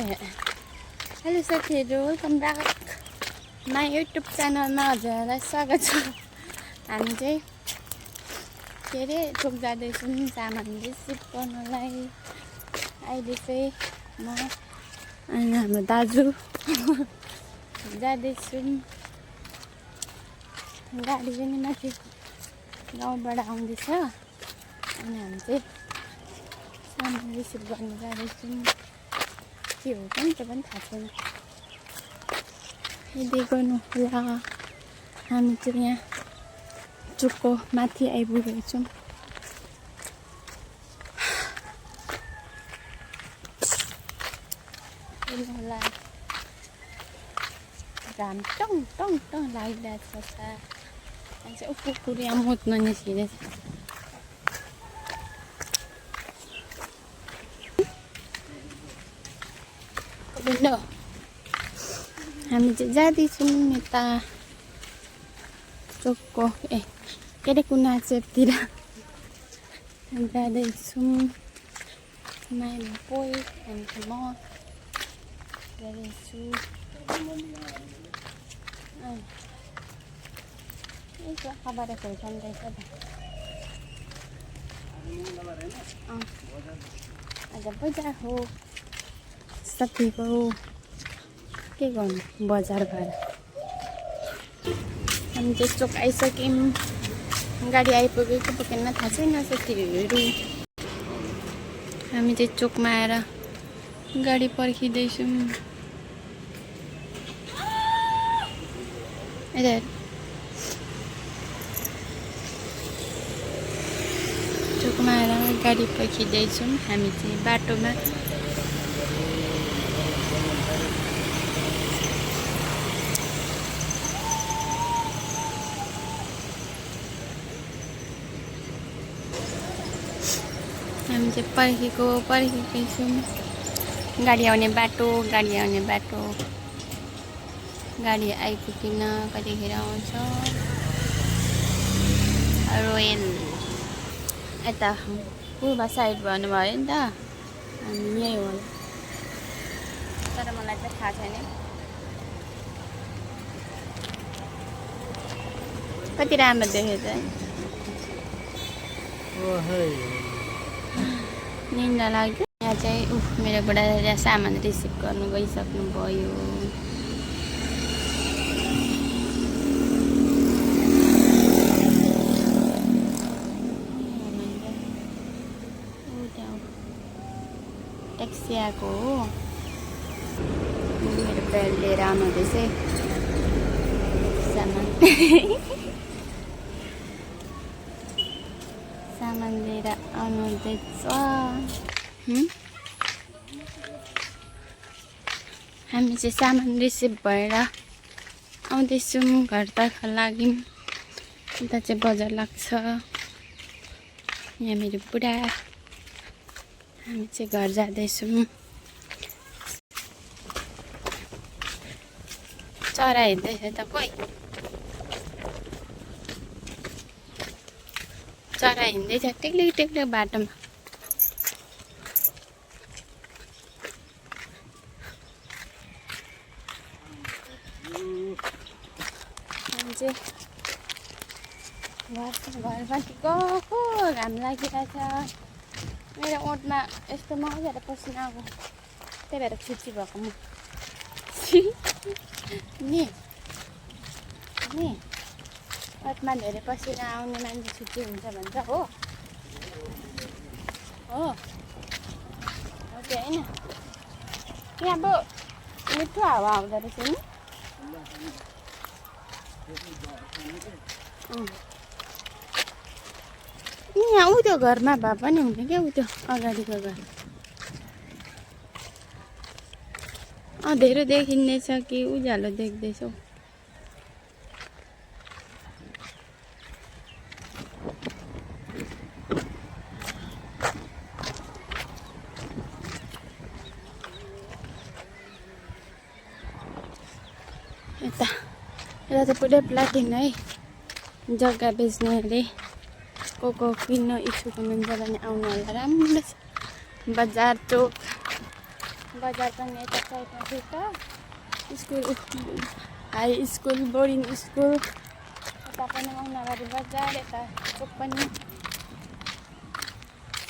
Hello साथीहरू, welcome back my YouTube च्यानलमा हजुरहरूलाई स्वागत छ। हामी चाहिँ के अरे चोक जाँदैछौँ सामान रिसिभ गर्नलाई। अहिले चाहिँ म अनि हाम्रो दाजु जाँदैछौँ। गाडी पनि माथि गाउँबाट आउँदैछ अनि हामी चाहिँ सामान रिसिभ गर्न जाँदैछौँ। के हो पनि त्यो पनि थाहा छैन। यदि गर्नुहोला, हामी चाहिँ यहाँ चोकको माथि आइपुगेको छौँ। हेर्नुहोला, घाम टङ टङ टङ लागिरहेको छ। अनि चाहिँ कुकुर यहाँ मुत्न निस्किँदैछ। हामी चाहिँ जाँदैछौँ यता चोकको के अरे कुना चेपतिर जाँदैछौँ। माइली पोइ अनि म जाँदैछु। यसो खबर खोल्छन् आज बजार हो साथीको। के गर्नु बजार गएर। हामी चाहिँ चोक आइसक्यौँ। गाडी आइपुगेको पुगेन थाहा छैन साथीहरू। हामी चाहिँ चोकमा आएर गाडी पर्खिँदैछौँ। चोकमा आएर गाडी पर्खिँदैछौँ। हामी चाहिँ बाटोमा हामी चाहिँ पर्खेकै छौँ। गाडी आउने बाटो गाडी आइपुगिन कतिखेर आउँछ। रोयल यता पूर्व साइड भन्नुभयो नि त, हामी यहीँ हो तर मलाई चाहिँ थाहा छैन कति राम्रो देखेछ। निन्दा लाग्यो। यहाँ चाहिँ मेरो बुढा सामान रिसिभ गर्नु गइसक्नु भयो। ट्याक्सी आएको हो। मेरो बेल लिएर आउनुहुँदैछ सामान लिएर आउनुहुँदैछ। हामी चाहिँ सामान रिसिभ भएर आउँदैछौँ घरतर्फ लाग्यौँ। उता चाहिँ बजार लाग्छ। यहाँ मेरो बुढा, हामी चाहिँ घर जाँदैछौँ। चरा हिँड्दैछ त कोही चरा हिँड्दैछ टेक्लिक टेक्लिक बाटोमा। हामी चाहिँ घरमाथि गएको घाम लागिरहेछ। मेरो ओठमा यस्तो मजाले पसिना आएको, त्यही भएर छुच्ची भएको म नि ओठमा धेरै पसिना आउने मान्छे छुच्ची हुन्छ भन्छ हो त्यो होइन। यहाँ अब मिठो हावा आउँदो रहेछ नि। यहाँ उ त्यो घरमा भए पनि हुने क्या, उ त्यो अगाडिको घर धेरै देखिँदैछ कि उज्यालो देख्दैछौ। यता त पुरै प्लाटिङ है। जग्गा बेच्नेहरूले को किन्न इच्छुक हुनुहुन्छ भने आउनु होला। राम्रो छ बजार चोक बजार पनि यता साइडमा थियो त school high school boarding school यता पनि मङ्गलबारी बजार यता चोक पनि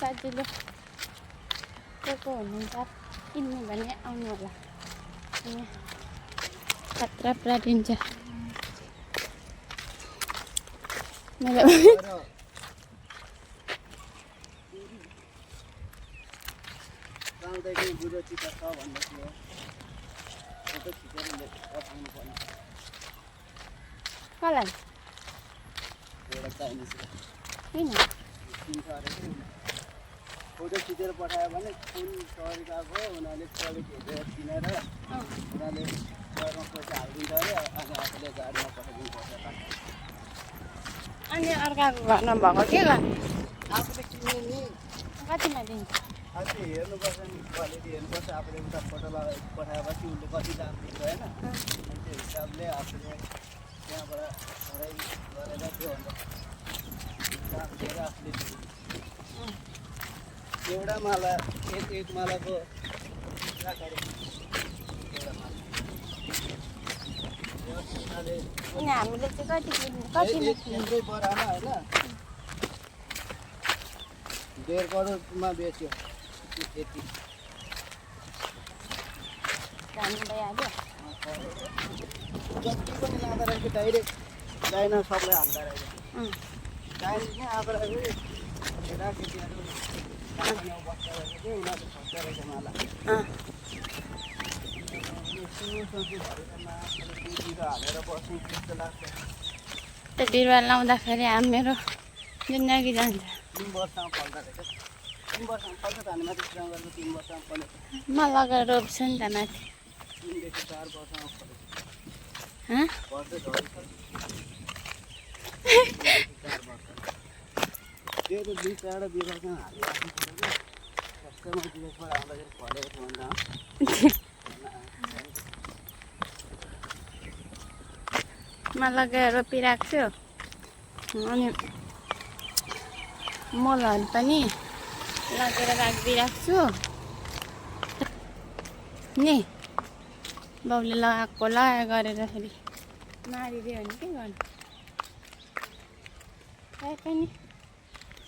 सजिलो को हुनुहुन्छ किन्नु भने आउनु होला अनि खतरा प्राटिन्छ मेरो गाउँदेखि बुढो चिता छ भन्दै थियो फोटो खिचेर पठाउनु पर्ने कसलाई एउटा चाइनिज किन किन्छ अरे फोटो खिचेर पठायो भने कुन तरिकाको उनीहरूले क्वालिटी हेरेर किनेर उनीहरूले घरमा पैसा हालिदिन्छ अरे अनि आफूले गाडीमा पठाइदिनु पर्छ अनि अर्काको घरमा भएको के गर्नु आफूले किन्ने नि कतिमा दिन्छ अनि हेर्नुपर्छ नि क्वालिटी हेर्नुपर्छ आफूले उता फोटो पठाएपछि उसले कति दाम दिन्छ होइन अनि त्यो हिसाबले आफूले त्यहाँबाट भराइ गरेर त्योभन्दा दाम दिएर आफूले एउटा माला एक मालाको एउटा माला अनि हामीले चाहिँ कति किन्नु कतिमा किन्नु यत्रै बरामा होइन 1.5 करोडमा बेच्यो त्यति जानु भइहाल्यो जति पनि लाँदो रहेछ डाइरेक्ट चाइना सबलाई हाल्दो रहेछ चाइनिज नै आएको रहेछ केटाकेटीहरू काठमाडौँ बस्दो रहेछ कि उनीहरू खोज्दो रहेछ माला हालेर बस्नु त्यस्तो लाग्छ त्यो बिरुवा लाउँदाखेरि मेरो जिन्दगी जान्छ 3 वर्षमा फल्दो रहेछ 3 वर्षमा फल्छ त हामी माथि काम गरेको 3 वर्षमा फलेको म लगेर रोप्छु नि त माथि 3 देखि 4 वर्षमा फलेको हँ पर्दै झरिन्छ त्यो त 2-4 बिरुवासँग हालिराख्नु पर्यो कि सबैमा विदेशबाट आउँदाखेरि फलेको थियो भन्दा म लगेर रोपिरहेको छु अनि मलहरू पनि लगेर राखिदिइरहेको छु नि बाउले लगाए गरेर फेरि मारिदियो भने के गर्नु त्यही पनि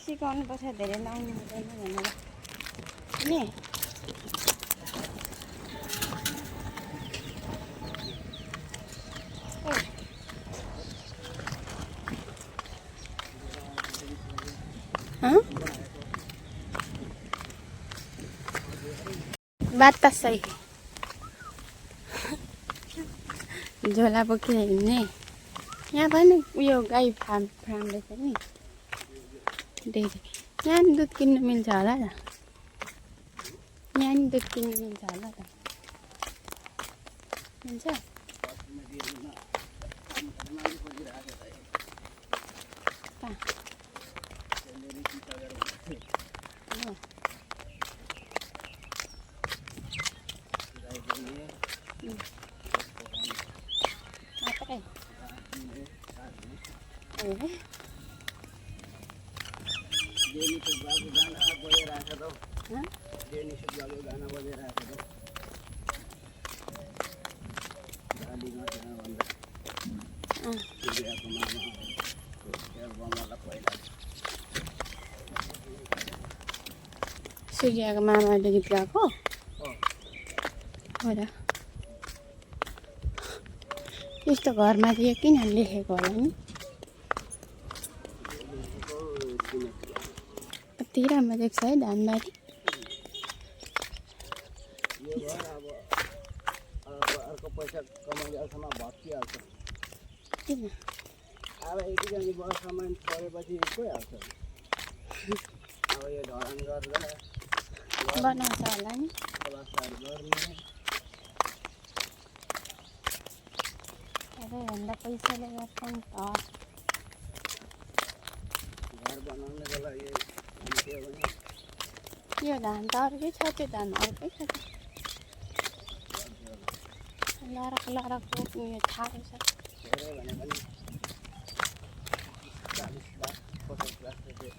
सिकाउनु पर्छ धेरै लाउनु हुँदैन भनेर नि बात त सही झोला बोकेर हिँड्ने यहाँ पनि उयो गाई फार्म रहेछ नि डेरी यहाँ नि दुध किन्नु मिल्छ होला त यहाँ नि दुध किन्नु मिल्छ होला त मिल्छ सूर्यको मामाले गीत गाएको हो र यस्तो घरमा चाहिँ किन लेखेको होला नि कति राम्रो देख्छ है धानबारी अर्को पैसा कमाउने अर्थमा भत्किहाल्छ किन अब यतिजना वर्षमा परेपछि गइहाल्छ अब यो ढलान गरेर बनाउँछ होला नि प्लास्टर गर्ने धेरैभन्दा पैसाले गर्छ नि त घर बनाउनको लागि के भने यो धान त अर्कै छ त्यो धान अर्कै छ लरक उयो छाडो छ धेरै भने पनि 40 लाख 50 लाख रुपियाँ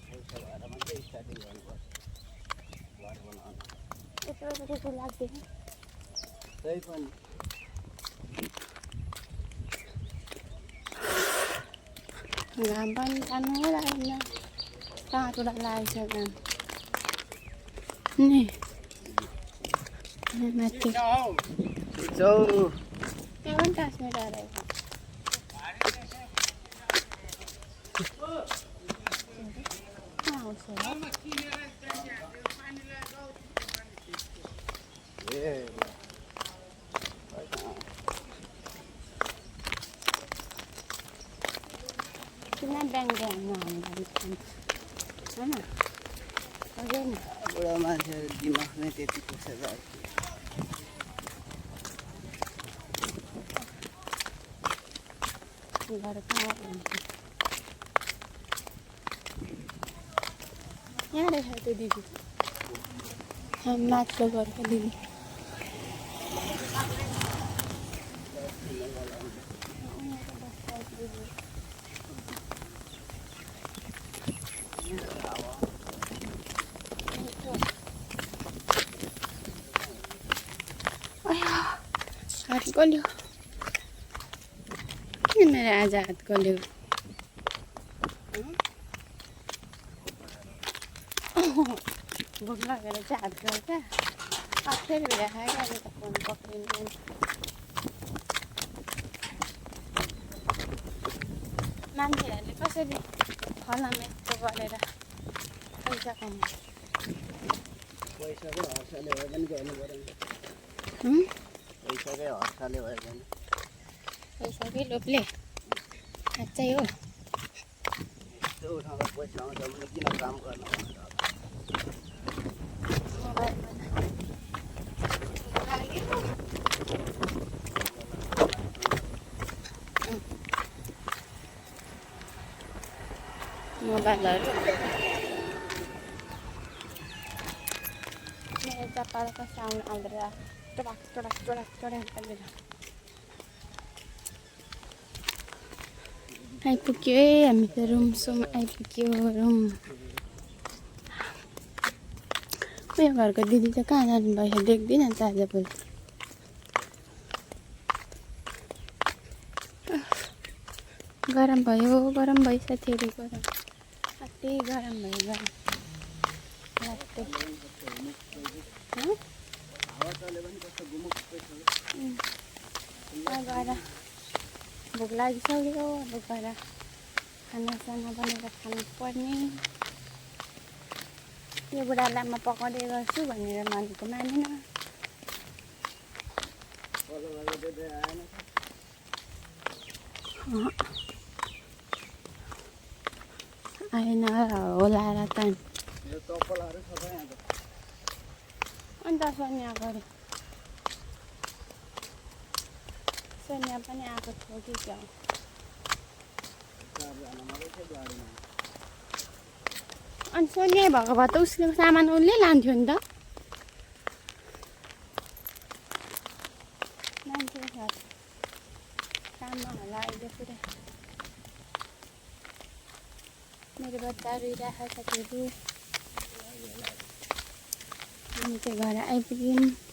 पैसा भएर मात्रै स्टार्टिङ गर्नुपर्छ घर बनाउनु यत्रो लाग्दैन त्यही पनि घाम पनि जानु लाग्दैन कहाँबाट लागेको छ घाम नि माथि त्यो पनि ट्रान्समिट आएको किन ब्याङ्क जानु होइन हजुर बुढा मान्छे दिमाग नै त्यति पुग्छ घर कहाँ हुन्छ यहाँ रहेछ त्यो दिदी माथिल्लो घरको दिदी हात गल्यो किन मेरो आज हात गल्यो भोक लागेर चाहिँ हात गल्छ फेरि भेटा खायो अहिले त फोन पक्रिँदैन मान्छेहरूले कसरी फलाम यस्तो गरेर पैसा कमाउँछ पैसाकै हर्षले भए पनि गर्नु पऱ्यो पैसाकै हर्षले भए पनि पैसाकै लोभले साँच्चै हो त्यो ठाउँमा पैसा आउँछ भने किन काम गर्नु मोबाइलहरू मेरो चप्पलको साउन्ड आउँदैन टडक टडक टडक टडक गरेर आइपुग्यो है हामी त रुमसम्म आइपुग्यो रुम उयो घरको दिदी चाहिँ कहाँ जानुभएछ देख्दिनँ त आजभोलि गरम भइसक्यो फेरि गरम कति गरम भयो गरम गएर भोक लागिसक्यो अब गएर खानासाना बनाएर खानु पर्ने यो बुढालाई म पकाउँदै गर्छु भनेर भनेको मानेन आएन होला र त अन्त सोनिया गऱ्यो सोनिया पनि आएको थियो कि क्या अनि सोनिया भएको भए त उसको सामान उसले लान्थ्यो नि त मान्छे काममा होला अहिले पुरै मेरो बच्चा रुइरहेको छ साथीहरू हामी चाहिँ घर आइपुग्यौँ